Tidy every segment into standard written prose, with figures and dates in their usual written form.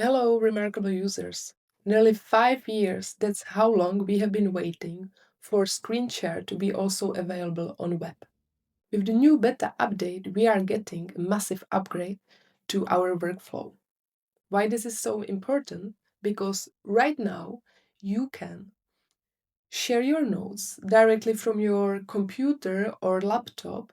Hello, reMarkable users. Nearly 5 years, that's how long we have been waiting for screen share to be also available on web. With the new beta update, we are getting a massive upgrade to our workflow. Why this is so important? Because right now, you can share your notes directly from your computer or laptop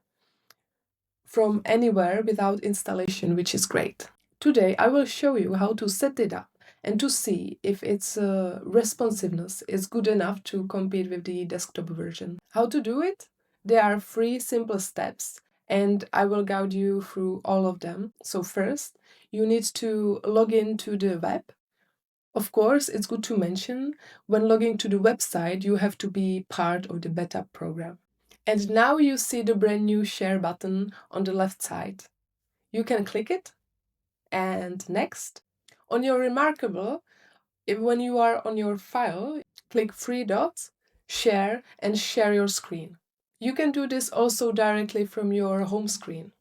from anywhere without installation, which is great. Today I will show you how to set it up and to see if its responsiveness is good enough to compete with the desktop version. How to do it? There are 3 simple steps and I will guide you through all of them. So first, you need to log in to the web. Of course, it's good to mention, when logging to the website, you have to be part of the beta program. And now you see the brand new share button on the left side. You can click it and next. On your reMarkable, when you are on your file, click 3 dots, share, and share your screen. You can do this also directly from your home screen.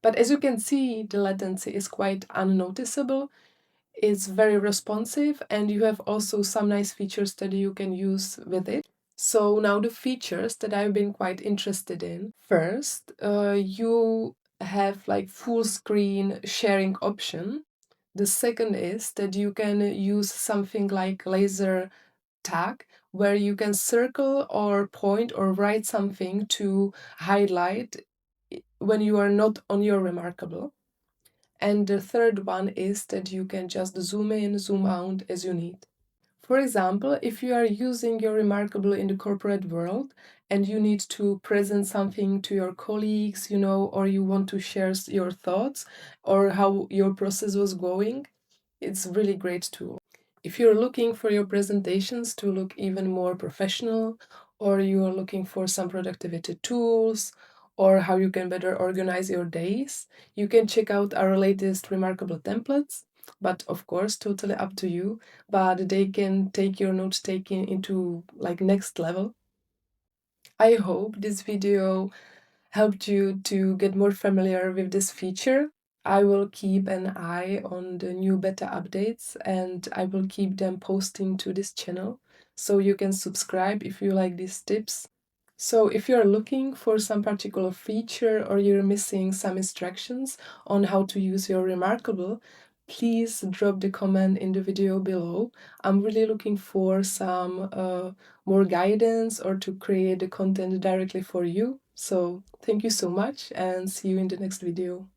But as you can see, the latency is quite unnoticeable. It's very responsive, and you have also some nice features that you can use with it. So now the features that I've been quite interested in. First, you have like full screen sharing option. The second is that you can use something like laser tag, where you can circle or point or write something to highlight when you are not on your reMarkable. And the third one is that you can just zoom in, zoom out as you need. For example, if you are using your reMarkable in the corporate world and you need to present something to your colleagues, or you want to share your thoughts or how your process was going, it's a really great tool. If you're looking for your presentations to look even more professional, or you are looking for some productivity tools, or how you can better organize your days, you can check out our latest reMarkable templates. But of course, totally up to you, but they can take your note-taking into like next level. I hope this video helped you to get more familiar with this feature. I will keep an eye on the new beta updates and I will keep them posting to this channel, so you can subscribe if you like these tips. So if you're looking for some particular feature or you're missing some instructions on how to use your reMarkable, please drop the comment in the video below. I'm really looking for some more guidance or to create the content directly for you. So thank you so much and see you in the next video.